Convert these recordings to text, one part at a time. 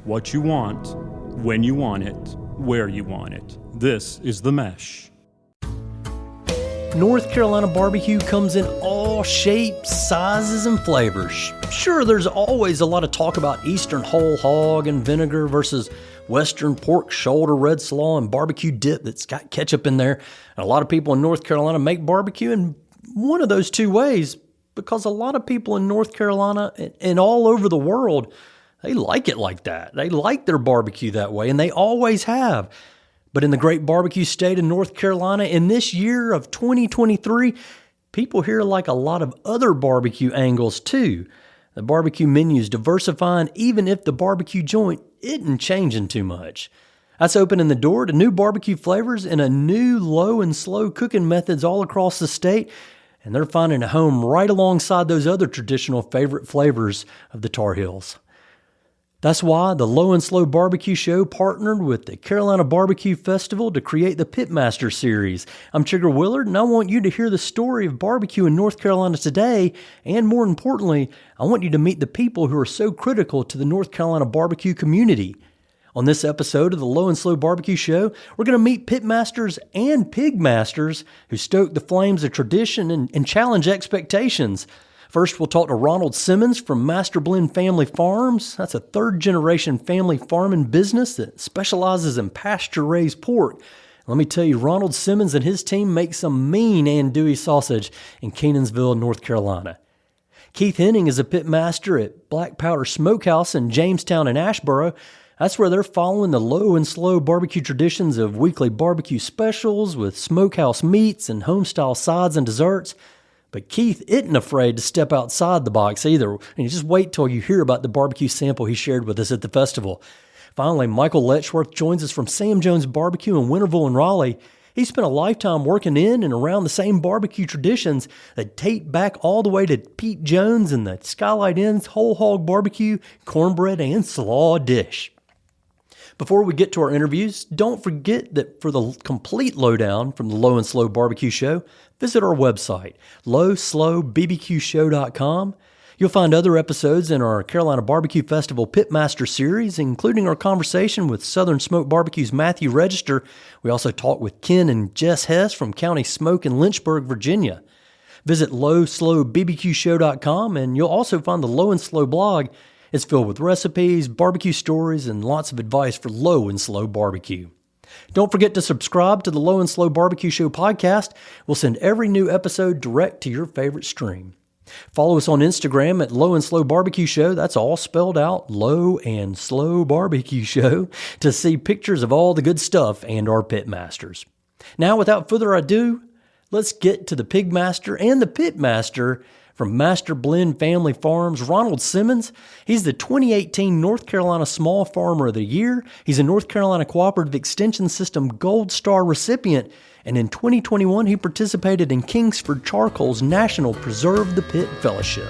what you want, when you want it, where you want it. This is The Mesh. North Carolina barbecue comes in all shapes, sizes, and flavors. Sure, there's always a lot of talk about Eastern Whole Hog and vinegar versus Western pork shoulder, red slaw, and barbecue dip that's got ketchup in there. And a lot of people in North Carolina make barbecue in one of those two ways because a lot of people in North Carolina and all over the world, they like it like that. They like their barbecue that way, and they always have. But in the great barbecue state of North Carolina, in this year of 2023, people here like a lot of other barbecue angles too. The barbecue menu's diversifying even if the barbecue joint isn't changing too much. That's opening the door to new barbecue flavors and a new low and slow cooking methods all across the state, and they're finding a home right alongside those other traditional favorite flavors of the Tar Heels. That's why the Low and Slow Barbecue Show partnered with the Carolina Barbecue Festival to create the Pitmasters series. I'm Chigger Willard, and I want you to hear the story of barbecue in North Carolina today, and more importantly, I want you to meet the people who are so critical to the North Carolina barbecue community. On this episode of the Low and Slow Barbecue Show, we're going to meet pitmasters and pigmasters who stoke the flames of tradition and challenge expectations. First, we'll talk to Ronald Simmons from Master Blend Family Farms. That's a third-generation family farming business that specializes in pasture-raised pork. Let me tell you, Ronald Simmons and his team make some mean andouille sausage in Kenansville, North Carolina. Keith Henning is a pitmaster at Black Powder Smokehouse in Jamestown and Asheboro. That's where they're following the low and slow barbecue traditions of weekly barbecue specials with smokehouse meats and home-style sides and desserts. But Keith isn't afraid to step outside the box either, and you just wait till you hear about the barbecue sample he shared with us at the festival. Finally, Michael Letchworth joins us from Sam Jones Barbecue in Winterville and Raleigh. He spent a lifetime working in and around the same barbecue traditions that date back all the way to Pete Jones and the Skylight Inn's Whole Hog Barbecue, cornbread, and slaw dish. Before we get to our interviews, don't forget that for the complete lowdown from the Low and Slow Barbecue Show, visit our website, lowslowbbqshow.com. You'll find other episodes in our Carolina Barbecue Festival Pitmaster series, including our conversation with Southern Smoke Barbecue's Matthew Register. We also talked with Ken and Jess Hess from County Smoke in Lynchburg, Virginia. Visit lowslowbbqshow.com, and you'll also find the Low and Slow blog. It's filled with recipes, barbecue stories, and lots of advice for low and slow barbecue. Don't forget to subscribe to the Low and Slow Barbecue Show podcast. We'll send every new episode direct to your favorite stream. Follow us on Instagram at Low and Slow Barbecue Show. That's all spelled out, Low and Slow Barbecue Show, to see pictures of all the good stuff and our pitmasters. Now, without further ado, let's get to the pigmaster and the pitmaster from Master Blend Family Farms, Ronald Simmons. He's the 2018 North Carolina Small Farmer of the Year. He's a North Carolina Cooperative Extension System Gold Star recipient. And in 2021, he participated in Kingsford Charcoal's National Preserve the Pit Fellowship.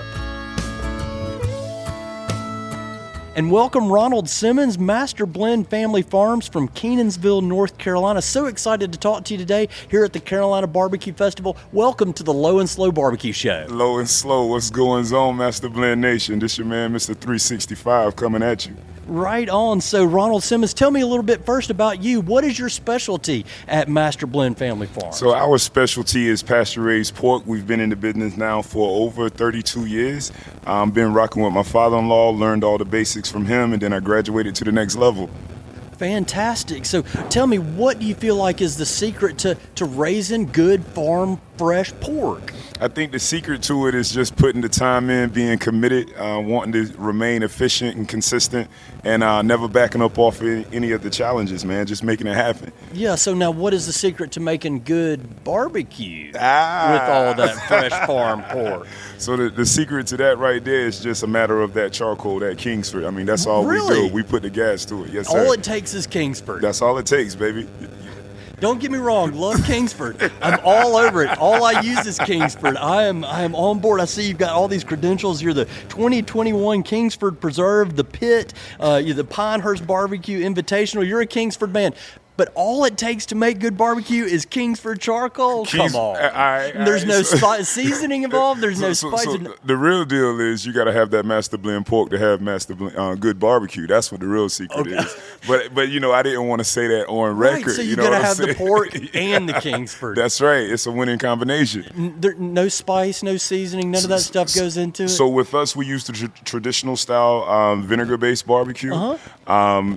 And welcome Ronald Simmons, Master Blend Family Farms from Kenansville, North Carolina. So excited to talk to you today here at the Carolina Barbecue Festival. Welcome to the Low and Slow Barbecue Show. Low and Slow, what's going on, Master Blend Nation? This your man, Mr. 365, coming at you. Right on. So, Ronald Simmons, tell me a little bit first about you. What is your specialty at Master Blend Family Farms? So, our specialty is pasture-raised pork. We've been in the business now for over 32 years. Been rocking with my father-in-law, learned all the basics from him, and then I graduated to the next level. Fantastic. So tell me, what do you feel like is the secret to raising good farm fresh pork? I think the secret to it is just putting the time in, being committed, wanting to remain efficient and consistent, and never backing up off any of the challenges, man, just making it happen. Yeah, so now what is the secret to making good barbecue with all that fresh farm pork? So the secret to that right there is just a matter of that charcoal, that Kingsford. I mean, that's all Really? we do. We put the gas to it. Yes, sir. All it takes is Kingsford. That's all it takes, baby. Don't get me wrong, love Kingsford. I'm all over it. All I use is Kingsford. I am on board. I see you've got all these credentials. You're the 2021 Kingsford Preserve, the Pit, you're the Pinehurst Barbecue Invitational. You're a Kingsford man. but all it takes to make good barbecue is Kingsford charcoal. Come on. There's no seasoning involved. There's no spice. So the real deal is you got to have that master blend pork to have good barbecue. That's what the real secret is. But I didn't want to say that on record. Right, so you got to have the pork and the Kingsford. That's right. It's a winning combination. No spice, no seasoning, none of that stuff goes into it. So with us, we use the traditional style vinegar-based barbecue.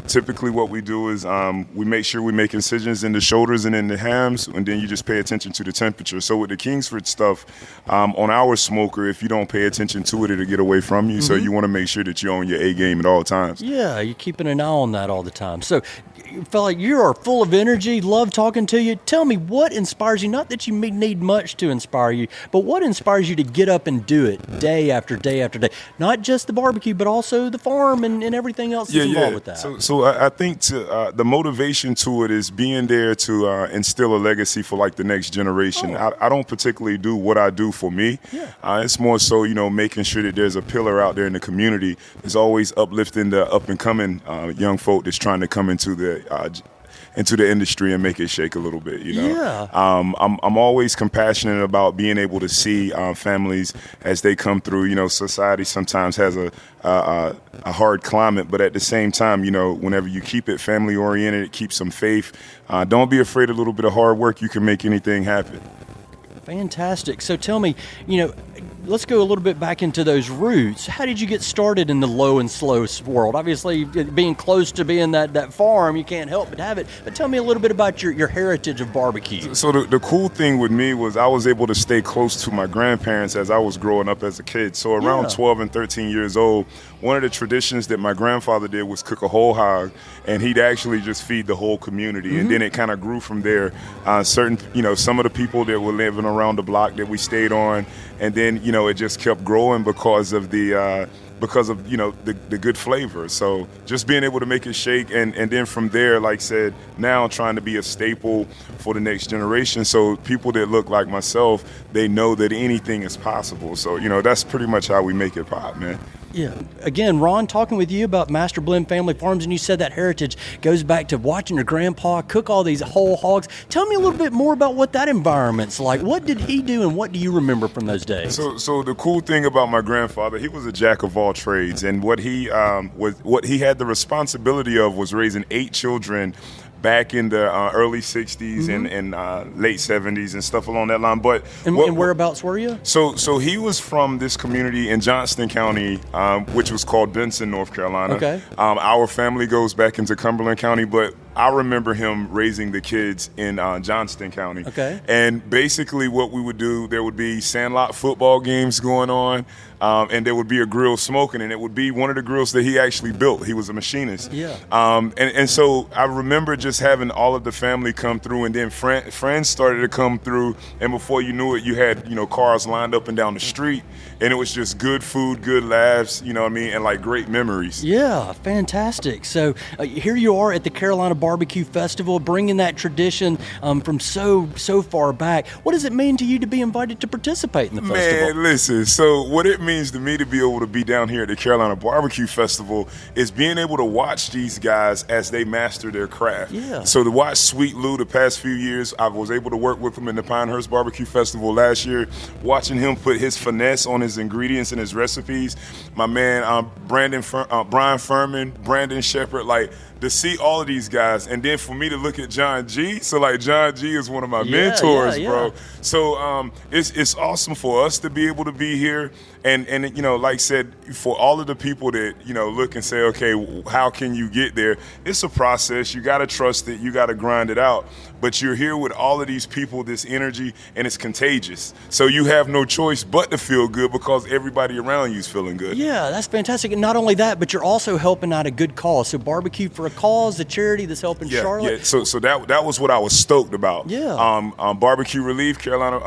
Typically, what we do is we make sure we make incisions in the shoulders and in the hams, and then you just pay attention to the temperature. So with the Kingsford stuff, on our smoker, if you don't pay attention to it, it'll get away from you. So you want to make sure that you're on your A game at all times. Yeah, you're keeping an eye on that all the time. So, fella, you are full of energy. Love talking to you. Tell me what inspires you. Not that you need much to inspire you, but what inspires you to get up and do it day after day after day? Not just the barbecue, but also the farm and everything else that's involved with that. So I think the motivation to it is being there to instill a legacy for like the next generation. I don't particularly do what I do for me. It's more so, making sure that there's a pillar out there in the community that's always uplifting the up and coming young folk that's trying to come into the industry and make it shake a little bit. I'm always compassionate about being able to see families as they come through. Society sometimes has a hard climate, but at the same time, whenever you keep it family oriented, it keeps some faith. Don't be afraid of a little bit of hard work. You can make anything happen. Fantastic. So tell me, let's go a little bit back into those roots. How did you get started in the low and slow world? Obviously, being close to being that farm, you can't help but have it. But tell me a little bit about your heritage of barbecue. So the cool thing with me was I was able to stay close to my grandparents as I was growing up as a kid. So around 12 and 13 years old, one of the traditions that my grandfather did was cook a whole hog, and he'd actually just feed the whole community. And then it kind of grew from there. Some of the people that were living around the block that we stayed on, and then, it just kept growing because of the good flavor. So just being able to make it shake, and then from there, like I said, now trying to be a staple for the next generation. So people that look like myself, they know that anything is possible. So, that's pretty much how we make it pop, man. Yeah. Again, Ron, talking with you about Master Blend Family Farms, and you said that heritage goes back to watching your grandpa cook all these whole hogs. Tell me a little bit more about what that environment's like. What did he do, and what do you remember from those days? So the cool thing about my grandfather, he was a jack of all trades, and what he had the responsibility of was raising 8 children back in the early 60s and late 70s and stuff along that line. But and whereabouts were you? So he was from this community in Johnston County, which was called Benson, North Carolina. Okay. Our family goes back into Cumberland County, but I remember him raising the kids in Johnston County. Okay. And basically what we would do, there would be sandlot football games going on, and there would be a grill smoking, and it would be one of the grills that he actually built. He was a machinist. Yeah. And so I remember just having all of the family come through, and then friends started to come through, and before you knew it, you had, cars lined up and down the street, and it was just good food, good laughs, and like great memories. Yeah, fantastic. So here you are at the Carolina Barbecue Festival, bringing that tradition from so far back. What does it mean to you to be invited to participate in the festival? Man, listen, so what it means to me to be able to be down here at the Carolina Barbecue Festival is being able to watch these guys as they master their craft. Yeah. So to watch Sweet Lou the past few years, I was able to work with him in the Pinehurst Barbecue Festival last year, watching him put his finesse on his ingredients and his recipes. My man, Brian Furman, Brandon Shepard, to see all of these guys, and then for me to look at John G. So John G is one of my mentors, bro. So it's awesome for us to be able to be here, and like I said, for all of the people that look and say, okay, how can you get there? It's a process. You got to trust it. You got to grind it out. But you're here with all of these people, this energy, and it's contagious. So you have no choice but to feel good because everybody around you is feeling good. Yeah, that's fantastic. And not only that, but you're also helping out a good cause. So Barbecue for a Cause, the charity that's helping Charlotte. Yeah. So that was what I was stoked about. Yeah. Barbecue Relief, Carolina.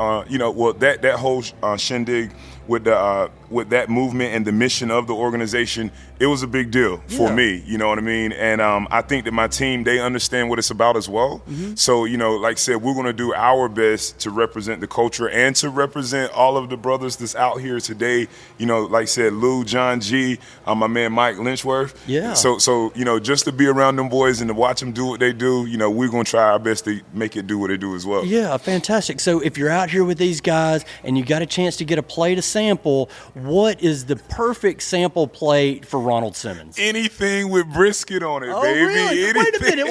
That whole shindig with that movement and the mission of the organization, it was a big deal for me. You know what I mean? And I think that my team, they understand what it's about as well. So, you know, like I said, we're going to do our best to represent the culture and to represent all of the brothers that's out here today. You know, like I said, Lou, John G, my man Mike Letchworth. Yeah. So you know, just to be around them boys and to watch them do what they do, you know, we're going to try our best to make it do what they do as well. Yeah, fantastic. So if you're out here with these guys and you got a chance to get a plate of sample, what is the perfect sample plate for Ronald Simmons? Anything with brisket on it, baby. Really? Anything.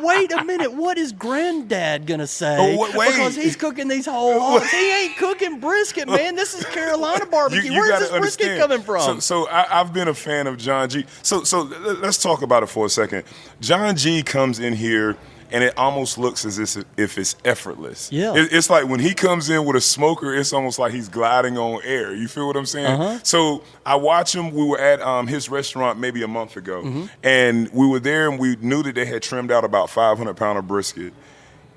Wait a minute. What is Granddad going to say? Oh, wait. Because he's cooking these whole hogs. He ain't cooking brisket, man. This is Carolina barbecue. You Where's this understand. brisket coming from? So I've been a fan of John G. So let's talk about it for a second. John G comes in here, and it almost looks as if it's effortless. Yeah. It's like when he comes in with a smoker, it's almost like he's gliding on air. You feel what I'm saying? So I watch him. We were at his restaurant maybe a month ago, and we were there, and we knew that they had trimmed out about 500 pound of brisket.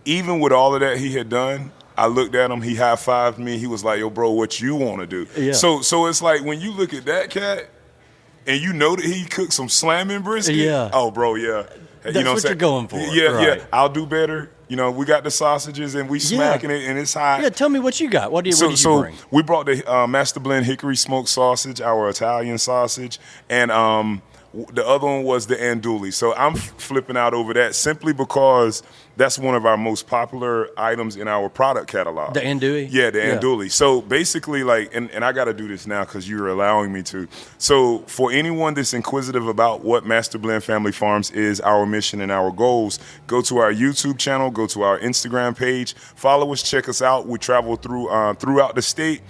Even with all of that he had done, I looked at him, he high-fived me, he was like, yo, bro, what you want to do? Yeah. So it's like when you look at that cat, and you know that he cooked some slamming brisket, oh, bro, yeah. That's what you're going for. Yeah, right. I'll do better. You know, we got the sausages, and we smacking it, and it's hot. Yeah, tell me what you got. What did you bring? We brought the Master Blend Hickory Smoked Sausage, our Italian sausage, and the other one was the andouille. So I'm flipping out over that simply because that's one of our most popular items in our product catalog. The andouille? Yeah, the andouille. So basically, like, and I got to do this now because you're allowing me to. So for anyone that's inquisitive about what Master Blend Family Farms is, our mission and our goals, go to our YouTube channel, go to our Instagram page, follow us, check us out. We travel throughout the state.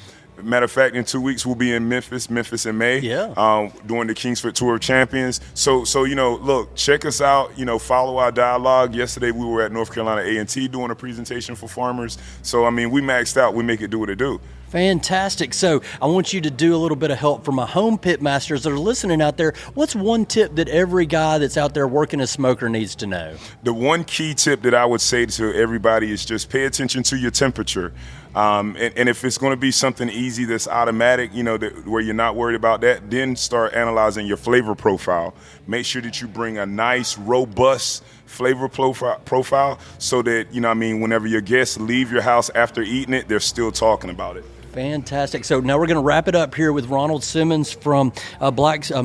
Matter of fact, in 2 weeks, we'll be in Memphis in May, during the Kingsford Tour of Champions. So you know, look, check us out. You know, follow our dialogue. Yesterday, we were at North Carolina A&T doing a presentation for farmers. So, I mean, we maxed out. We make it do what it do. Fantastic. So I want you to do a little bit of help for my home pitmasters that are listening out there. What's one tip that every guy that's out there working a smoker needs to know? The one key tip that I would say to everybody is just pay attention to your temperature. And if it's going to be something easy that's automatic, you know, where you're not worried about that, then start analyzing your flavor profile. Make sure that you bring a nice, robust flavor profile so that, you know what I mean, whenever your guests leave your house after eating it, they're still talking about it. Fantastic. So now we're going to wrap it up here with Ronald Simmons from Master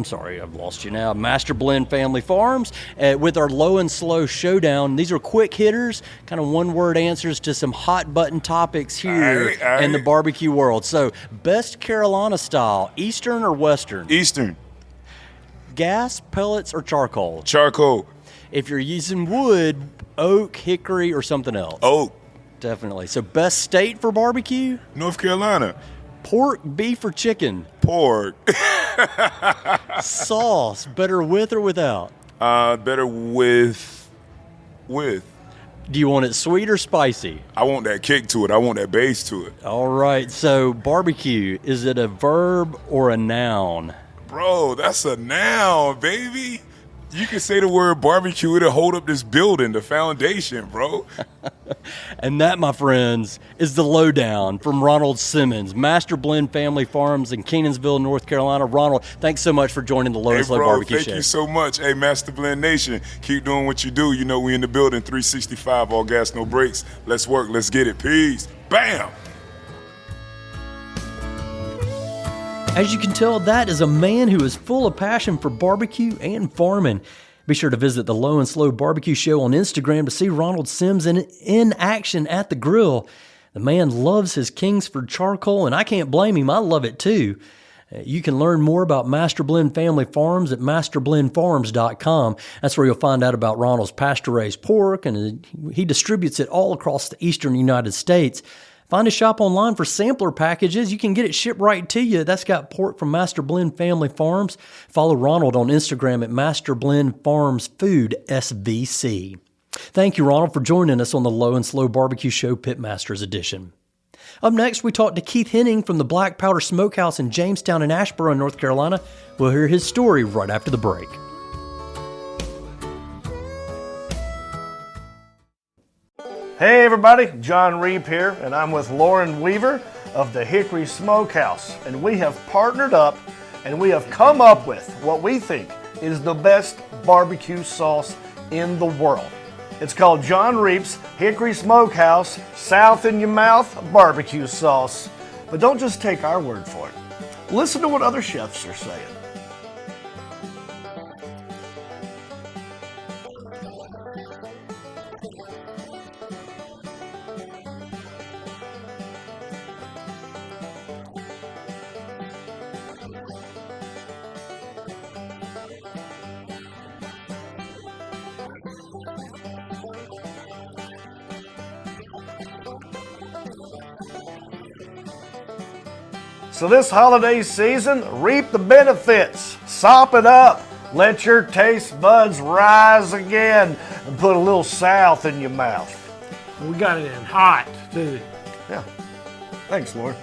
Blend Family Farms with our low and slow showdown. These are quick hitters, kind of one-word answers to some hot button topics here in the barbecue world. So best Carolina style, Eastern or Western? Eastern. Gas, pellets, or charcoal? Charcoal. If you're using wood, oak, hickory, or something else? Oak. Definitely. So best state for barbecue? North Carolina. Pork, beef, or chicken? Pork. Sauce, better with or without? Better with. Do you want it sweet or spicy? I want that kick to it. I want that base to it. All right. So barbecue, is it a verb or a noun? Bro, that's a noun, baby. You can say the word barbecue, it'll hold up this building, the foundation, bro. And that, my friends, is the lowdown from Ronald Simmons, Master Blend Family Farms in Kenansville, North Carolina. Ronald, thanks so much for joining the Low and Slow Barbecue Show. Thank you so much. Hey, Master Blend Nation, keep doing what you do. You know we in the building, 365, all gas, no brakes. Let's work, let's get it. Peace. Bam! As you can tell, that is a man who is full of passion for barbecue and farming. Be sure to visit the Low and Slow Barbecue Show on Instagram to see Ronald Sims in action at the grill. The man loves his Kingsford charcoal, and I can't blame him. I love it too. You can learn more about Master Blend Family Farms at masterblendfarms.com. That's where you'll find out about Ronald's pasture-raised pork, and he distributes it all across the eastern United States. Find a shop online for sampler packages. You can get it shipped right to you. That's got pork from Master Blend Family Farms. Follow Ronald on Instagram at Master Blend Farms Food SVC. Thank you, Ronald, for joining us on the Low and Slow Barbecue Show Pitmasters Edition. Up next, we talk to Keith Henning from the Black Powder Smokehouse in Jamestown and Asheboro, North Carolina. We'll hear his story right after the break. Hey everybody, John Reep here, and I'm with Lauren Weaver of the Hickory Smokehouse, and we have partnered up and we have come up with what we think is the best barbecue sauce in the world. It's called John Reep's Hickory Smokehouse South in Your Mouth Barbecue Sauce. But don't just take our word for it. Listen to what other chefs are saying. So this holiday season, reap the benefits, sop it up, let your taste buds rise again, and put a little South in your mouth. We got it in hot, too. Yeah. Thanks, Lauren.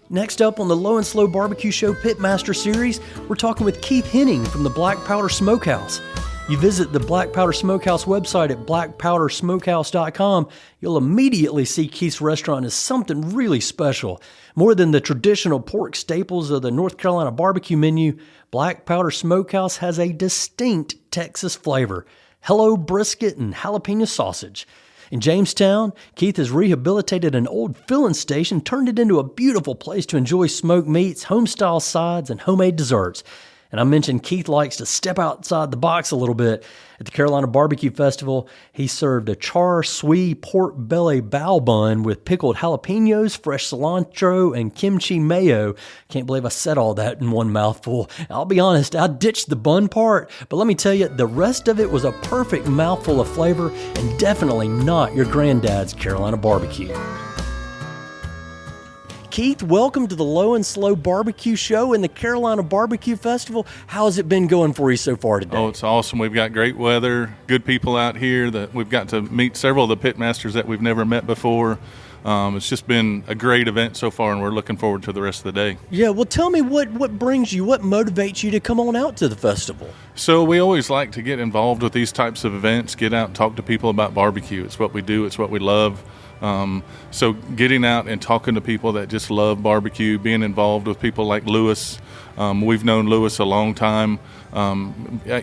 Next up on the Low and Slow Barbecue Show Pitmaster series, we're talking with Keith Henning from the Black Powder Smokehouse. You visit the Black Powder Smokehouse website at blackpowdersmokehouse.com, you'll immediately see Keith's restaurant as something really special. More than the traditional pork staples of the North Carolina barbecue menu, Black Powder Smokehouse has a distinct Texas flavor: hello brisket and jalapeno sausage. In Jamestown, Keith has rehabilitated an old filling station, turned it into a beautiful place to enjoy smoked meats, home-style sides, and homemade desserts. And I mentioned Keith likes to step outside the box a little bit. At the Carolina Barbecue Festival, he served a char siu pork belly bao bun with pickled jalapenos, fresh cilantro, and kimchi mayo. Can't believe I said all that in one mouthful. I'll be honest, I ditched the bun part, but let me tell you, the rest of it was a perfect mouthful of flavor and definitely not your granddad's Carolina barbecue. Keith, welcome to the Low and Slow Barbecue Show and the Carolina Barbecue Festival. How's it been going for you so far today? Oh, it's awesome. We've got great weather, good people out here. That we've got to meet several of the pitmasters that we've never met before. It's just been a great event so far, and we're looking forward to the rest of the day. Yeah, well, tell me what brings you, what motivates you to come on out to the festival? So we always like to get involved with these types of events, get out and talk to people about barbecue. It's what we do. It's what we love. So getting out and talking to people that just love barbecue, being involved with people like Lewis. We've known Lewis a long time.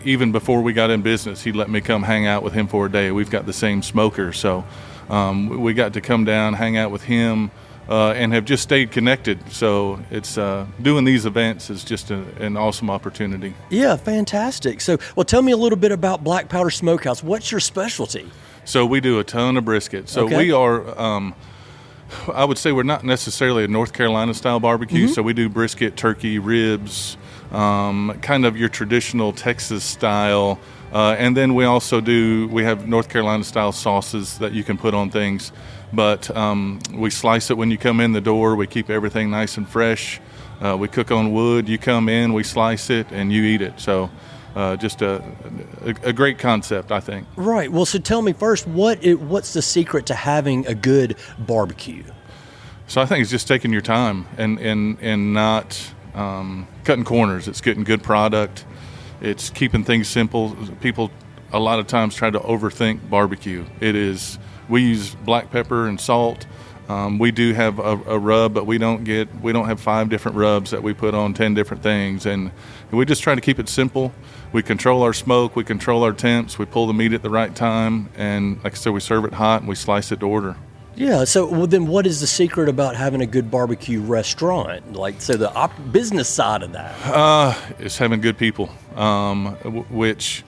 Even before we got in business, he let me come hang out with him for a day. We've got the same smoker. So we got to come down, hang out with him, and have just stayed connected. So it's doing these events is just an awesome opportunity. Yeah, fantastic. So, well, tell me a little bit about Black Powder Smokehouse. What's your specialty? So we do a ton of brisket. So Okay. we are, I would say we're not necessarily a North Carolina style barbecue. So we do brisket, turkey, ribs, kind of your traditional Texas style. And then we also we have North Carolina style sauces that you can put on things. But we slice it when you come in the door. We keep everything nice and fresh. We cook on wood. You come in, we slice it, and you eat it. So just a great concept, I think. Right. Well, so tell me first, what's the secret to having a good barbecue? So I think it's just taking your time and not cutting corners. It's getting good product. It's keeping things simple. People a lot of times try to overthink barbecue. We use black pepper and salt. We do have a rub, but we don't have 5 different rubs that we put on 10 different things, and we just try to keep it simple. We control our smoke, we control our temps, we pull the meat at the right time, and like I said, we serve it hot and we slice it to order. Yeah. So, well, then, what is the secret about having a good barbecue restaurant? Like, so the business side of that. It's having good people, which.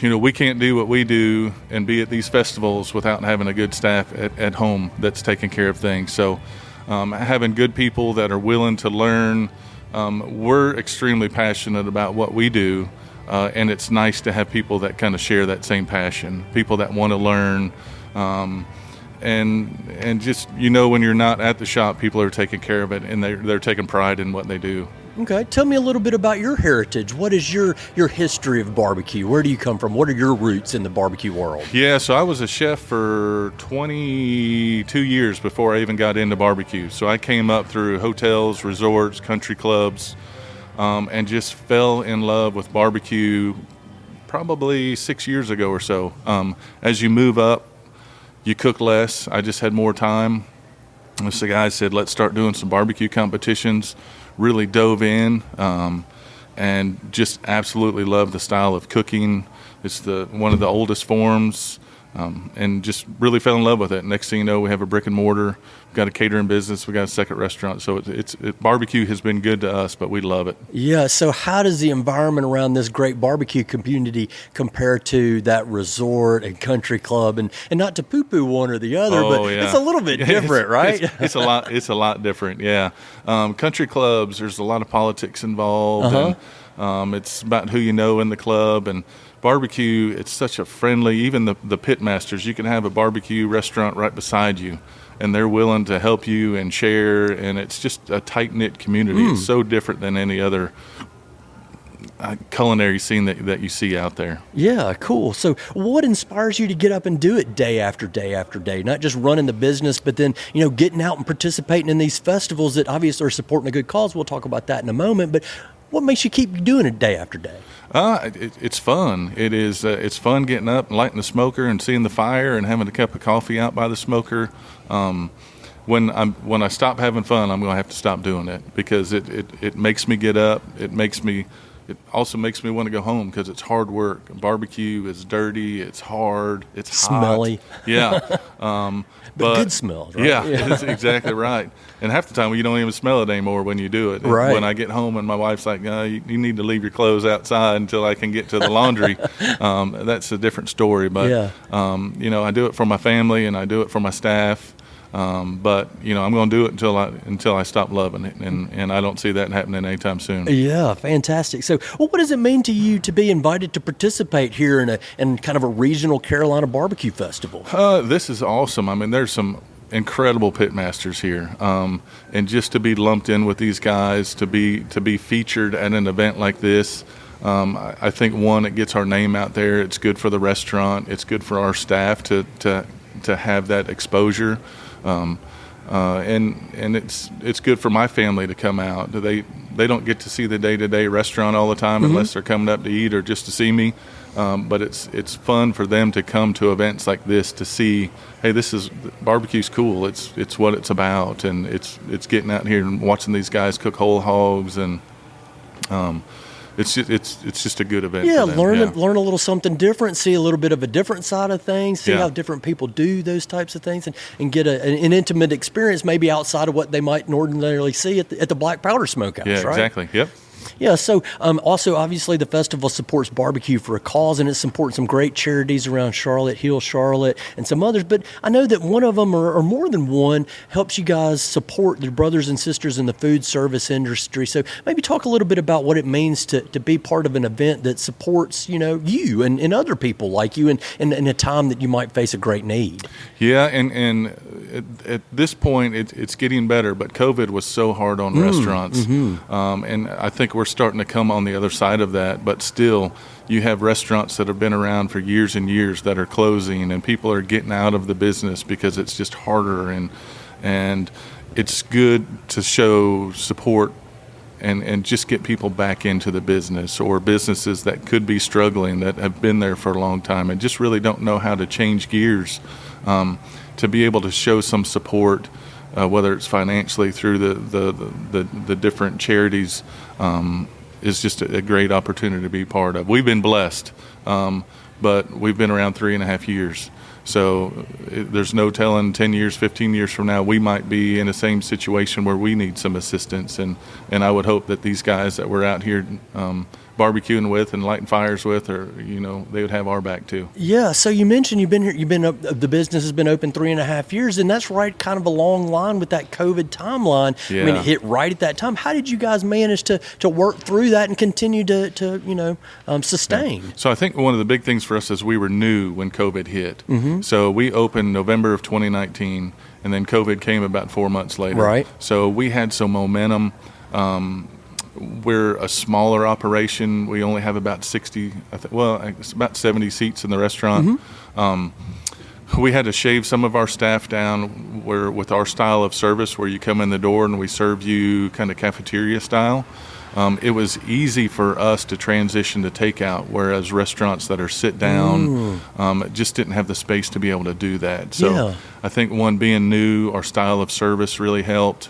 We can't do what we do and be at these festivals without having a good staff at home that's taking care of things. So having good people that are willing to learn. We're extremely passionate about what we do, and it's nice to have people that kind of share that same passion, people that want to learn. And just, when you're not at the shop, people are taking care of it, and they're taking pride in what they do. Okay, tell me a little bit about your heritage. What is your history of barbecue? Where do you come from? What are your roots in the barbecue world? Yeah, so I was a chef for 22 years before I even got into barbecue. So I came up through hotels, resorts, country clubs, and just fell in love with barbecue probably 6 years ago or so. As you move up, you cook less. I just had more time. And so the guy said, let's start doing some barbecue competitions. Really dove in, and just absolutely love the style of cooking. It's one of the oldest forms, and just really fell in love with it. Next thing you know, we have a brick and mortar. We've got a catering business. We got a second restaurant. So barbecue has been good to us, but we love it. Yeah. So how does the environment around this great barbecue community compare to that resort and country club? And not to poo-poo one or the other, but it's a little bit different, right? It's a lot different. Yeah. Country clubs, there's a lot of politics involved, and it's about who you know in the club. And barbecue, it's such a friendly. Even the Pitmasters, you can have a barbecue restaurant right beside you, and they're willing to help you and share, and it's just a tight-knit community. It's so different than any other culinary scene that you see out there. Yeah, cool. So what inspires you to get up and do it day after day after day? Not just running the business, but then, getting out and participating in these festivals that obviously are supporting a good cause. We'll talk about that in a moment, but what makes you keep doing it day after day? It's fun. It is. It's fun getting up and lighting the smoker and seeing the fire and having a cup of coffee out by the smoker. When I stop having fun, I'm going to have to stop doing it, because it makes me get up. It also makes me want to go home, because it's hard work. Barbecue is dirty. It's hard. It's smelly. Hot. Yeah. but good smells, right? Yeah, that's exactly right. And half the time you don't even smell it anymore when you do it. Right. When I get home and my wife's like, you need to leave your clothes outside until I can get to the laundry. That's a different story. But, I do it for my family and I do it for my staff. But I'm going to do it until I stop loving it, and I don't see that happening anytime soon. Yeah, fantastic. So, what does it mean to you to be invited to participate here in kind of a regional Carolina barbecue festival? This is awesome. I mean, there's some incredible pitmasters here, and just to be lumped in with these guys, to be featured at an event like this. I think it gets our name out there. It's good for the restaurant. It's good for our staff to have that exposure. And it's good for my family to come out. They don't get to see the day-to-day restaurant all the time unless they're coming up to eat or just to see me. But it's fun for them to come to events like this to see, hey, barbecue's cool. It's what it's about, and it's getting out here and watching these guys cook whole hogs, and it's just a good event. Yeah, for them. learn a little something different, see a little bit of a different side of things, see Yeah. how different people do those types of things, and get an intimate experience maybe outside of what they might ordinarily see at the Black Powder Smokehouse. Yeah, right? exactly. Yep. Yeah, so also obviously the festival supports barbecue for a cause, and it supports some great charities around Charlotte, Hill, Charlotte, and some others. But I know that one of them, or more than one, helps you guys support your brothers and sisters in the food service industry. So maybe talk a little bit about what it means to be part of an event that supports, you and other people like you in a time that you might face a great need. Yeah, and at this point, it's getting better, but COVID was so hard on restaurants. And I think we're starting to come on the other side of that, but still, you have restaurants that have been around for years and years that are closing, and people are getting out of the business because it's just harder, and it's good to show support and just get people back into the business, or businesses that could be struggling, that have been there for a long time and just really don't know how to change gears, to be able to show some support, whether it's financially through the different charities, is just a great opportunity to be part of. We've been blessed, but we've been around 3.5 years. So there's no telling 10 years, 15 years from now, we might be in the same situation where we need some assistance. And I would hope that these guys that we're out here barbecuing with and lighting fires with, or they would have our back too. Yeah. So you mentioned you've been here. The business has been open 3.5 years, and that's right, kind of a long line with that COVID timeline. Yeah. I mean, it hit right at that time. How did you guys manage to work through that and continue to sustain? Yeah. So I think one of the big things for us is we were new when COVID hit. So we opened November of 2019, and then COVID came about 4 months later. Right. So we had some momentum. We're a smaller operation. We only have about 60, it's about 70 seats in the restaurant. We had to shave some of our staff down with our style of service, where you come in the door and we serve you kind of cafeteria style. it was easy for us to transition to takeout, whereas restaurants that are sit down just didn't have the space to be able to do that. So I think one, being new, our style of service really helped,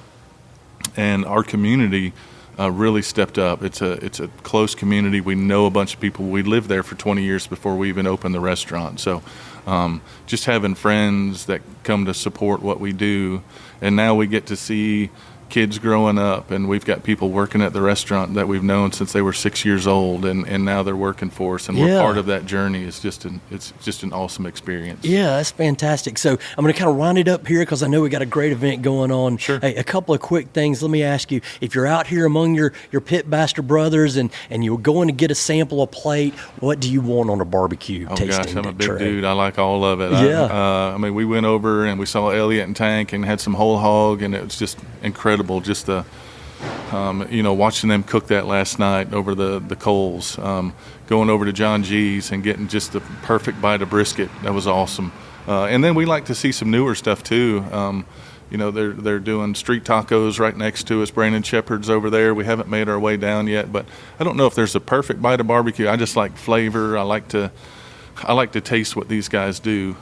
and our community really stepped up. It's a close community. We know a bunch of people. We lived there for 20 years before we even opened the restaurant. So just having friends that come to support what we do, and now we get to see kids growing up, and we've got people working at the restaurant that we've known since they were 6 years old, and now they're working for us, and we're part of that journey. It's just an awesome experience. Yeah, that's fantastic. So I'm going to kind of round it up here because I know we got a great event going on. Sure. Hey, a couple of quick things. Let me ask you, if you're out here among your Pitmaster brothers and you're going to get a sample of plate, what do you want on a barbecue tasting gosh, I'm a big tray? dude. I like all of it. Yeah. I mean, we went over and we saw Elliott and Tank and had some whole hog, and it was just incredible. Just the, watching them cook that last night over the coals, going over to John G's and getting just the perfect bite of brisket. That was awesome. And then we like to see some newer stuff too. They're doing street tacos right next to us. Brandon Shepard's over there. We haven't made our way down yet, but I don't know if there's a perfect bite of barbecue. I just like flavor. I like to taste what these guys do.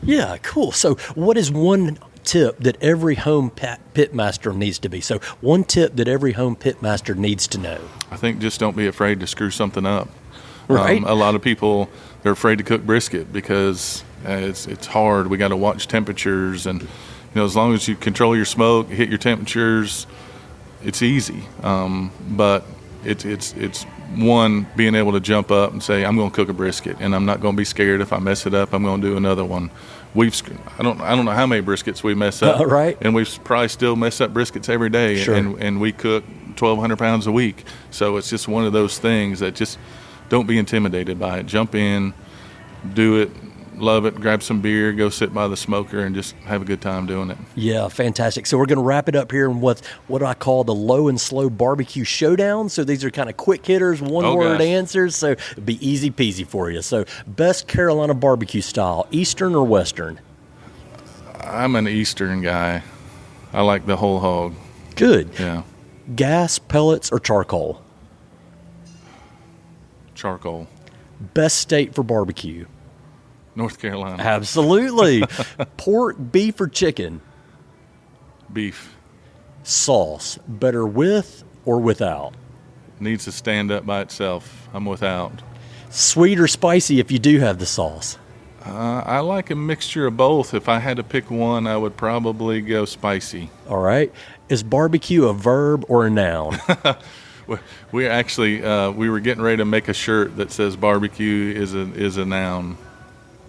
Yeah, cool. So what is one tip that every home pitmaster needs to be? So one tip that every home pitmaster needs to know. I think just don't be afraid to screw something up. Right. A lot of people, they're afraid to cook brisket because it's hard. We got to watch temperatures, and as long as you control your smoke, hit your temperatures, it's easy. But it's one, being able to jump up and say, I'm going to cook a brisket, and I'm not going to be scared. If I mess it up, I'm going to do another one. I don't know how many briskets we mess up, right? And we probably still mess up briskets every day, sure. and we cook 1,200 pounds a week. So it's just one of those things that just don't be intimidated by it. Jump in, do it, love it, grab some beer, go sit by the smoker, and just have a good time doing it. Yeah, fantastic. So we're going to wrap it up here in what I call the low and slow barbecue showdown. So these are kind of quick hitters, one-word answers, so it'll be easy peasy for you. So best Carolina barbecue style, Eastern or Western? I'm an Eastern guy. I like the whole hog. Good. Yeah. Gas, pellets, or charcoal? Charcoal. Best state for barbecue? North Carolina. Absolutely. Pork, beef, or chicken? Beef. Sauce, better with or without? Needs to stand up by itself. I'm without. Sweet or spicy if you do have the sauce? I like a mixture of both. If I had to pick one, I would probably go spicy. All right. Is barbecue a verb or a noun? We actually we were getting ready to make a shirt that says barbecue is a noun.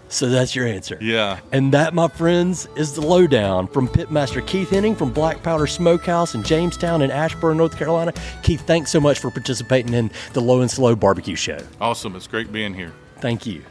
So that's your answer. Yeah. And that, my friends, is the lowdown from Pitmaster Keith Henning from Black Powder Smokehouse in Jamestown and Ashburn, North Carolina. Keith, thanks so much for participating in the Low and Slow Barbecue Show. Awesome. It's great being here. Thank you.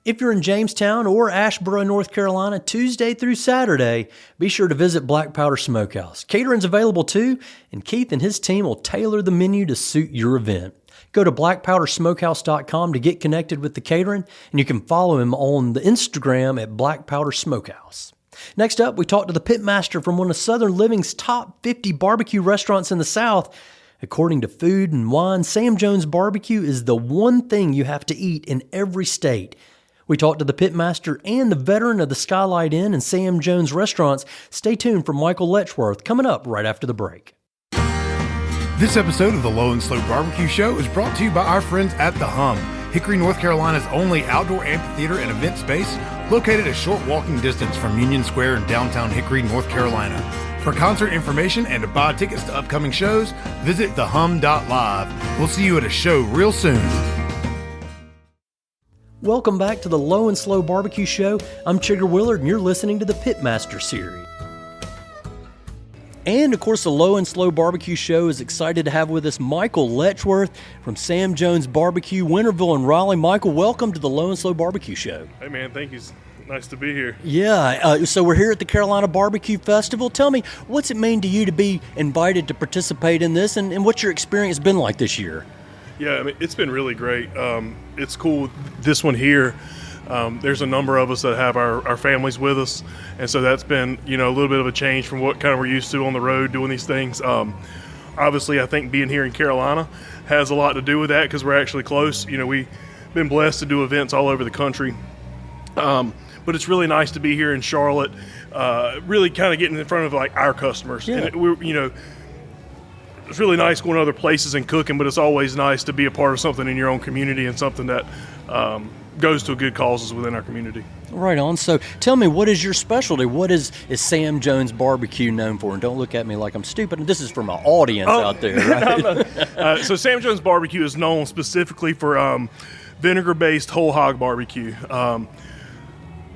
If you're in Jamestown or Ashboro, North Carolina, Tuesday through Saturday, be sure to visit Black Powder Smokehouse. Catering's available too, and Keith and his team will tailor the menu to suit your event. Go to blackpowdersmokehouse.com to get connected with the catering, and you can follow him on the Instagram at Black Powder Smokehouse. Next up, we talked to the pitmaster from one of Southern Living's top 50 barbecue restaurants in the South. According to Food and Wine, Sam Jones Barbecue is the one thing you have to eat in every state. We talked to the pitmaster and the veteran of the Skylight Inn and Sam Jones restaurants. Stay tuned for Michael Letchworth coming up right after the break. This episode of the Low and Slow Barbecue Show is brought to you by our friends at The Hum, Hickory, North Carolina's only outdoor amphitheater and event space, located a short walking distance from Union Square in downtown Hickory, North Carolina. For concert information and to buy tickets to upcoming shows, visit thehum.live. We'll see you at a show real soon. Welcome back to the Low and Slow Barbecue Show. I'm Chigger Willard, and you're listening to the Pitmaster series. And, of course, the Low and Slow Barbecue Show is excited to have with us Michael Letchworth from Sam Jones Barbecue, Winterville and Raleigh. Michael, welcome to the Low and Slow Barbecue Show. Hey, man, thank you. Nice to be here. Yeah, so we're here at the Carolina Barbecue Festival. Tell me, what's it mean to you to be invited to participate in this, and what's your experience been like this year? Yeah, I mean, it's been really great. It's cool. This one here, There's a number of us that have our families with us, and so that's been, a little bit of a change from what kind of we're used to on the road doing these things. Obviously, I think being here in Carolina has a lot to do with that because we're actually close. We've been blessed to do events all over the country. But it's really nice to be here in Charlotte, really kind of getting in front of like our customers. Yeah. And it's really nice going to other places and cooking, but it's always nice to be a part of something in your own community and something that goes to good causes within our community. Right on. So tell me, what is your specialty? What is Sam Jones Barbecue known for? And don't look at me like I'm stupid. This is for my audience out there, right? No. So Sam Jones Barbecue is known specifically for vinegar-based whole hog barbecue.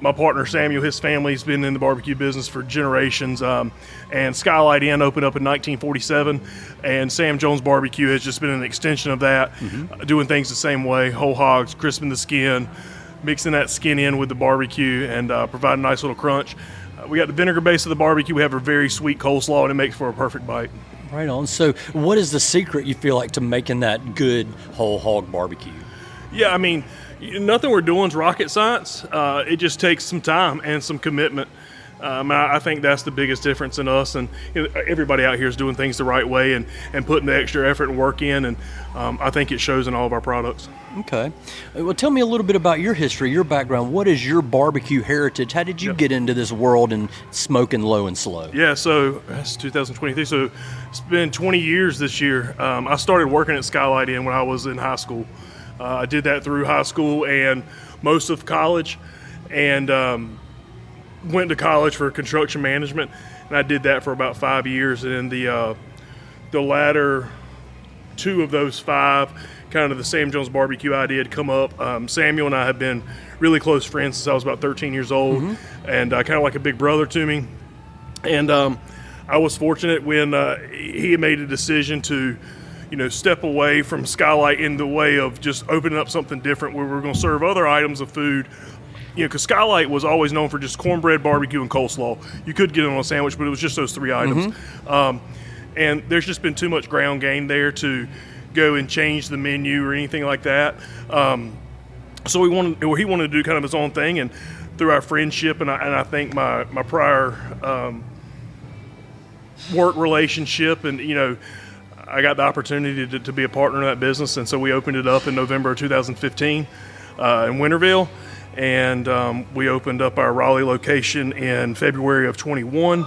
My partner Samuel, his family's been in the barbecue business for generations, and Skylight Inn opened up in 1947, and Sam Jones Barbecue has just been an extension of that, doing things the same way, whole hogs, crisping the skin, mixing that skin in with the barbecue, and providing a nice little crunch. We got the vinegar base of the barbecue. We have a very sweet coleslaw, and it makes for a perfect bite. Right on. So what is the secret, you feel like, to making that good whole hog barbecue? Yeah, I mean, nothing we're doing is rocket science. It just takes some time and some commitment. I think that's the biggest difference in us, and everybody out here is doing things the right way and putting the extra effort and work in, and I think it shows in all of our products. Okay. Well, tell me a little bit about your history, your background. What is your barbecue heritage? How did you get into this world and smoking low and slow? Yeah, so that's 2023, so it's been 20 years this year. I started working at Skylight Inn when I was in high school. I did that through high school and most of college, and went to college for construction management, and I did that for about 5 years. And in the latter 2 of those 5, kind of the Sam Jones Barbecue idea had come up. Samuel and I have been really close friends since I was about 13 years old, and kind of like a big brother to me. And I was fortunate when he had made a decision to step away from Skylight in the way of just opening up something different where we're going to serve other items of food. Because Skylight was always known for just cornbread, barbecue, and coleslaw. You could get it on a sandwich, but it was just those 3 items. And there's just been too much ground game there to go and change the menu or anything like that. So he wanted to do kind of his own thing, and through our friendship and I think my prior work relationship, and I got the opportunity to be a partner in that business, and so we opened it up in November of 2015 in Winterville, and we opened up our Raleigh location in February of 21,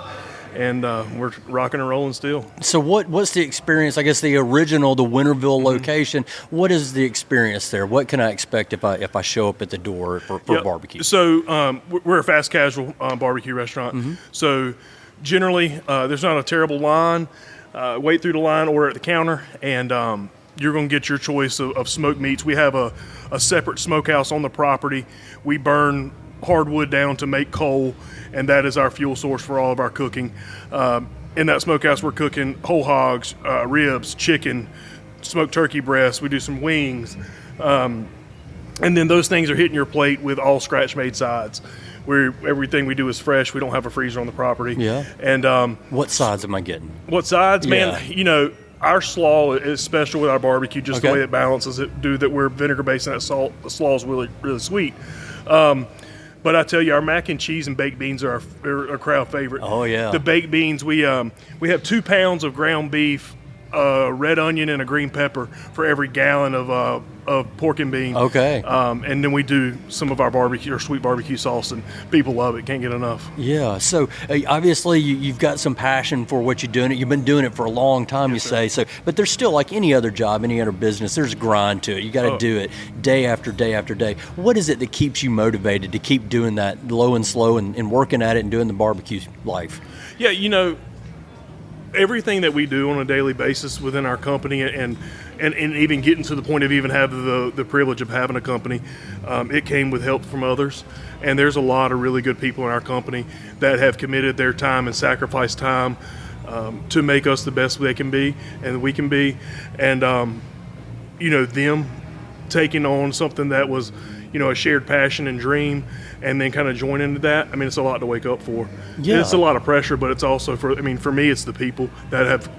and we're rocking and rolling still. So what's the experience? I guess the Winterville location. What is the experience there? What can I expect if I show up at the door for barbecue? So we're a fast casual barbecue restaurant. So generally, there's not a terrible line. Wait through the line, order at the counter, and you're going to get your choice of smoked meats. We have a separate smokehouse on the property. We burn hardwood down to make coal, and that is our fuel source for all of our cooking. In that smokehouse, we're cooking whole hogs, ribs, chicken, smoked turkey breasts. We do some wings. And then those things are hitting your plate with all scratch-made sides. Everything we do is fresh. We don't have a freezer on the property. Yeah. And what sides am I getting? What sides, Yeah. man? Our slaw is special with our barbecue, just the way it balances it. That we're vinegar based, and the slaw is really, really sweet. But I tell you, our mac and cheese and baked beans are a crowd favorite. Oh yeah. The baked beans, we have 2 pounds of ground beef, red onion, and a green pepper for every gallon of pork and bean. Okay. And then we do some of our barbecue or sweet barbecue sauce, and people love it. Can't get enough. Yeah. So obviously you've got some passion for what you're doing. You've been doing it for a long time, Yes, you sir. say. So, but there's still, like any other job, any other business, there's a grind to it. You got to do it day after day after day. What is it that keeps you motivated to keep doing that low and slow and working at it and doing the barbecue life? Yeah, everything that we do on a daily basis within our company, and even getting to the point of even having the privilege of having a company, it came with help from others. And there's a lot of really good people in our company that have committed their time and sacrificed time to make us the best they can be and we can be. And them taking on something that was a shared passion and dream, and then kind of join into that. I mean, it's a lot to wake up for. Yeah. It's a lot of pressure, but it's also for me, it's the people that have,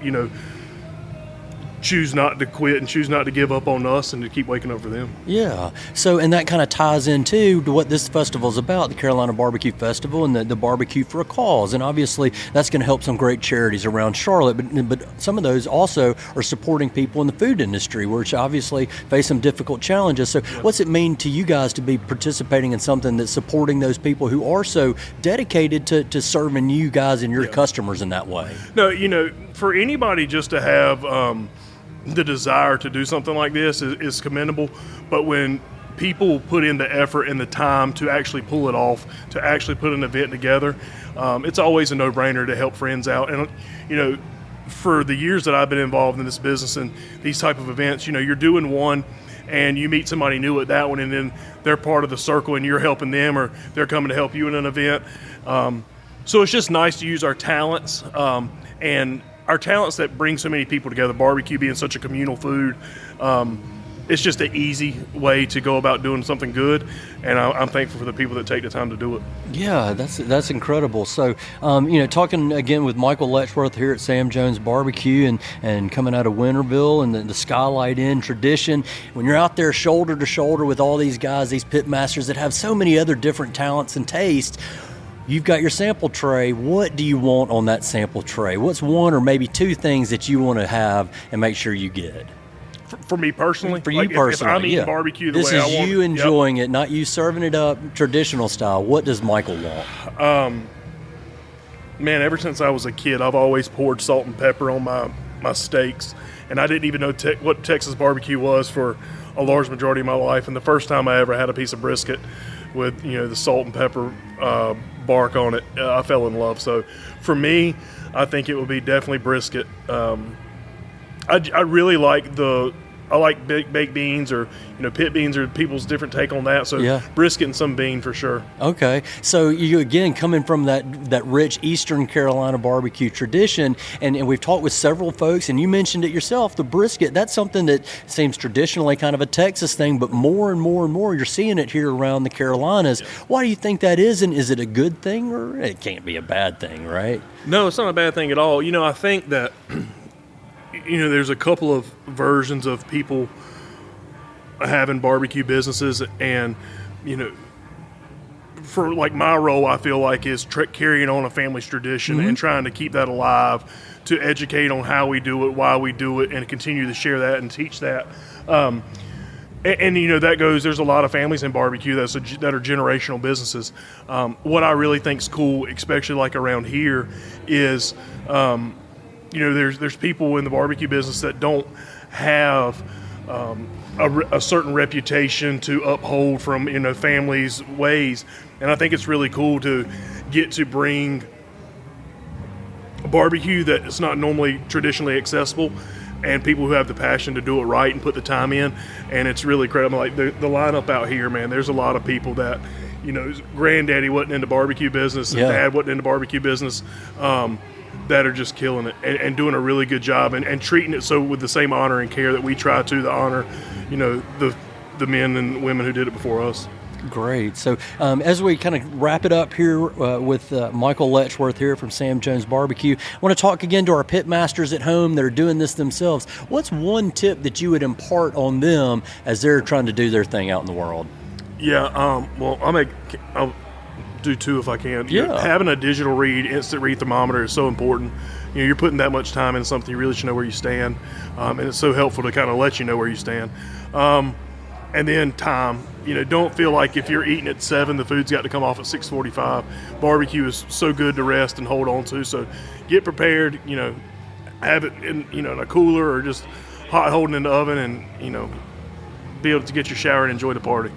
choose not to quit and choose not to give up on us and to keep waking up for them. Yeah. So, and that kind of ties into to what this festival is about, the Carolina Barbecue Festival and the Barbecue for a Cause. And obviously, that's going to help some great charities around Charlotte. But some of those also are supporting people in the food industry, which obviously face some difficult challenges. So, what's it mean to you guys to be participating in something that's supporting those people who are so dedicated to serving you guys and your customers in that way? No, for anybody just to have the desire to do something like this is commendable, but when people put in the effort and the time to actually pull it off, to actually put an event together, it's always a no-brainer to help friends out. And for the years that I've been involved in this business and these type of events, you're doing one and you meet somebody new at that one, and then they're part of the circle and you're helping them, or they're coming to help you in an event. So it's just nice to use our talents and our talents that bring so many people together, barbecue being such a communal food. It's just an easy way to go about doing something good, and I'm thankful for the people that take the time to do it. Yeah, that's incredible. So, talking again with Michael Letchworth here at Sam Jones Barbecue and coming out of Winterville and the Skylight Inn tradition, when you're out there shoulder to shoulder with all these guys, these pitmasters that have so many other different talents and tastes, you've got your sample tray. What do you want on that sample tray? What's one or maybe two things that you want to have and make sure you get? For me personally? For you personally, if I'm eating barbecue the way I want. This is you enjoying it, not you serving it up traditional style. What does Michael want? Man, ever since I was a kid, I've always poured salt and pepper on my steaks. And I didn't even know what Texas barbecue was for a large majority of my life. And the first time I ever had a piece of brisket with the salt and pepper bark on it, I fell in love. So for me, I think it would be definitely brisket. I really like baked beans or pit beans, or people's different take on that. So brisket and some bean for sure. Okay, so you again coming from that rich Eastern Carolina barbecue tradition, and we've talked with several folks, and you mentioned it yourself, the brisket. That's something that seems traditionally kind of a Texas thing, but more and more and more you're seeing it here around the Carolinas. Why do you think that is, and is it a good thing, or it can't be a bad thing, right? No, it's not a bad thing at all. I think that there's a couple of versions of people having barbecue businesses, and for like my role, I feel like is carrying on a family's tradition and trying to keep that alive, to educate on how we do it, why we do it, and continue to share that and teach that. And that goes, there's a lot of families in barbecue that are generational businesses. What I really think is cool, especially like around here, is there's people in the barbecue business that don't have a certain reputation to uphold from families' ways, and I think it's really cool to get to bring a barbecue that is not normally traditionally accessible, and people who have the passion to do it right and put the time in. And it's really incredible. Like the lineup out here, man, there's a lot of people that granddaddy wasn't in the barbecue business, and dad wasn't in the barbecue business, that are just killing it and doing a really good job and treating it so with the same honor and care that we try to honor, the men and women who did it before us. Great. So as we kind of wrap it up here with Michael Letchworth here from Sam Jones Barbecue, I want to talk again to our pitmasters at home that are doing this themselves. What's one tip that you would impart on them as they're trying to do their thing out in the world? Yeah, well, I'll do two if I can. Yeah. Having a digital read, instant read thermometer is so important. You're putting that much time into something, you really should know where you stand, and it's so helpful to kind of let you know where you stand. And then time. Don't feel like if you're eating at 7, the food's got to come off at 6:45. Barbecue is so good to rest and hold on to. So get prepared. Have it in a cooler or just hot holding in the oven, and be able to get your shower and enjoy the party.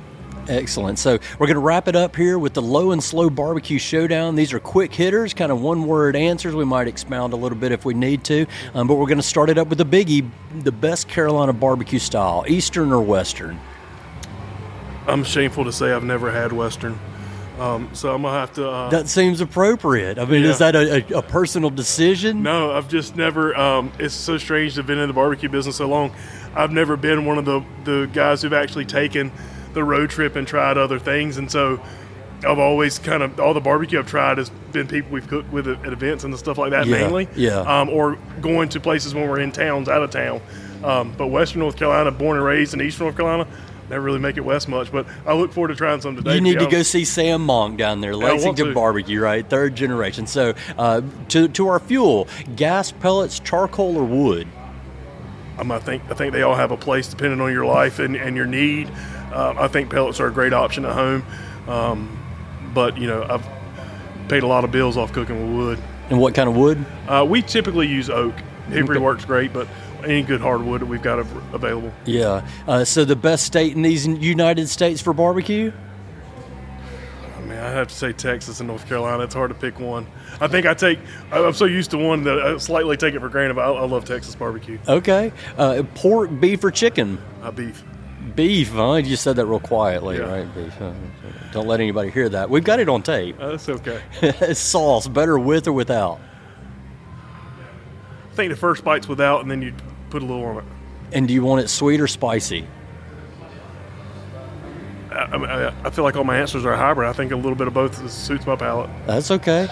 Excellent. So we're going to wrap it up here with the Low and Slow Barbecue Showdown. These are quick hitters, kind of one-word answers. We might expound a little bit if we need to, but we're going to start it up with a biggie, the best Carolina barbecue style, Eastern or Western? I'm shameful to say I've never had Western, so I'm going to have to... that seems appropriate. I mean, is that a personal decision? No, I've just never... it's so strange to have been in the barbecue business so long. I've never been one of the guys who've actually taken the road trip and tried other things, and so I've always kind of, all the barbecue I've tried has been people we've cooked with at events and stuff like that, mainly. Yeah. Or going to places when we're in towns, out of town. But Western North Carolina, born and raised in Eastern North Carolina, never really make it west much. But I look forward to trying some today. You need to go see Sam Monk down there, I want Lexington to. Barbecue, right? Third generation. So to our fuel, gas, pellets, charcoal, or wood? I think they all have a place depending on your life and your need. I think pellets are a great option at home. But, I've paid a lot of bills off cooking with wood. And what kind of wood? We typically use oak. Hickory works great, but any good hardwood that we've got available. Yeah. So the best state in these United States for barbecue? I mean, I have to say Texas and North Carolina. It's hard to pick one. I think I'm so used to one that I slightly take it for granted, but I love Texas barbecue. Okay. Pork, beef, or chicken? Beef. Beef, huh? You just said that real quietly, Yeah. right? Beef. Don't let anybody hear that. We've got it on tape. That's okay. Sauce, better with or without? I think the first bite's without, and then you put a little on it. And do you want it sweet or spicy? I feel like all my answers are hybrid. I think a little bit of both suits my palate. That's okay.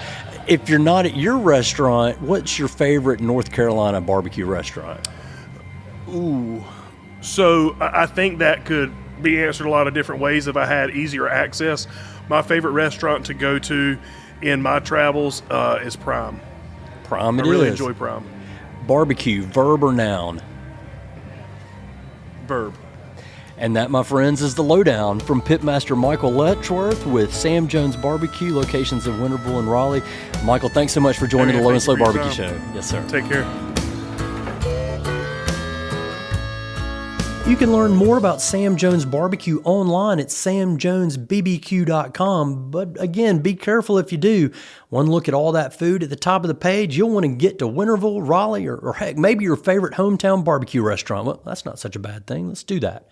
If you're not at your restaurant, what's your favorite North Carolina barbecue restaurant? So I think that could be answered a lot of different ways if I had easier access. My favorite restaurant to go to in my travels is Prime. Prime I it really is. enjoy Prime. Barbecue, verb or noun? Verb. And that, my friends, is the lowdown from Pitmaster Michael Letchworth with Sam Jones Barbecue, locations in Winterville and Raleigh. Michael, thanks so much for joining Hey, the Low and thank Slow you for your Barbecue time. Show. Yes, sir. Take care. You can learn more about Sam Jones Barbecue online at samjonesbbq.com. But again, be careful if you do. One look at all that food at the top of the page, you'll want to get to Winterville, Raleigh, or heck, maybe your favorite hometown barbecue restaurant. Well, that's not such a bad thing. Let's do that.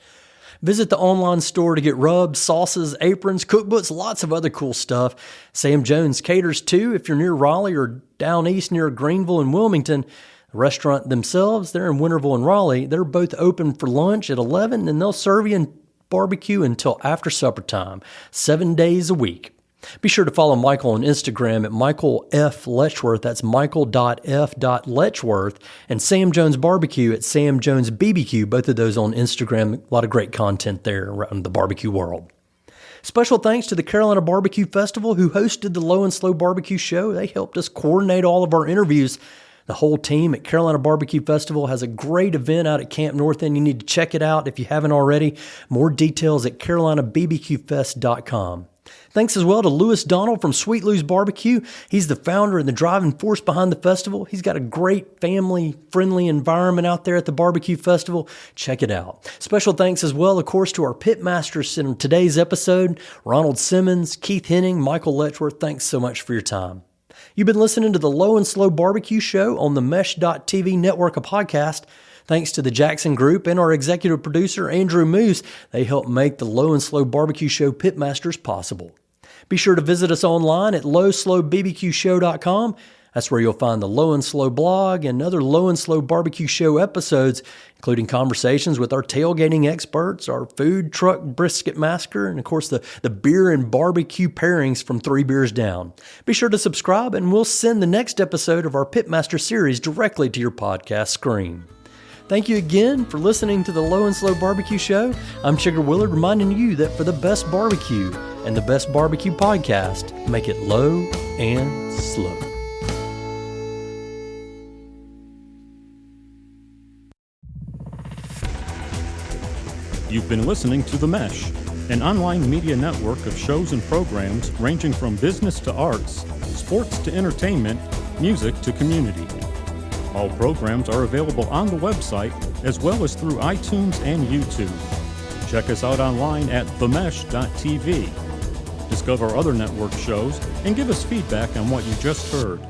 Visit the online store to get rubs, sauces, aprons, cookbooks, lots of other cool stuff. Sam Jones caters too if you're near Raleigh or down east near Greenville and Wilmington. The restaurant themselves, they're in Winterville and Raleigh. They're both open for lunch at 11, and they'll serve you and barbecue until after supper time, 7 days a week. Be sure to follow Michael on Instagram at Michael F. Letchworth. That's Michael.F.Letchworth. And Sam Jones Barbecue at Sam Jones BBQ. Both of those on Instagram. A lot of great content there around the barbecue world. Special thanks to the Carolina Barbecue Festival, who hosted the Low and Slow Barbecue Show. They helped us coordinate all of our interviews. The whole team at Carolina Barbecue Festival has a great event out at Camp North End. You need to check it out if you haven't already. More details at carolinabbqfest.com. Thanks as well to Louis Donald from Sweet Lou's Barbecue. He's the founder and the driving force behind the festival. He's got a great family-friendly environment out there at the Barbecue Festival. Check it out. Special thanks as well, of course, to our Pitmasters in today's episode, Ronald Simmons, Keith Henning, Michael Letchworth. Thanks so much for your time. You've been listening to the Low and Slow Barbecue Show on the Mesh.tv network of podcast. Thanks to the Jackson Group and our executive producer, Andrew Moose. They help make the Low and Slow Barbecue Show Pitmasters possible. Be sure to visit us online at lowslowbbqshow.com. That's where you'll find the Low and Slow blog and other Low and Slow Barbecue Show episodes, including conversations with our tailgating experts, our food truck brisket massacre, and of course the beer and barbecue pairings from 3 Beers Down. Be sure to subscribe and we'll send the next episode of our Pitmaster series directly to your podcast screen. Thank you again for listening to the Low and Slow Barbecue Show. I'm Sugar Willard, reminding you that for the best barbecue and the best barbecue podcast, make it low and slow. You've been listening to The Mesh, an online media network of shows and programs ranging from business to arts, sports to entertainment, music to community. All programs are available on the website as well as through iTunes and YouTube. Check us out online at themesh.tv. Discover other network shows and give us feedback on what you just heard.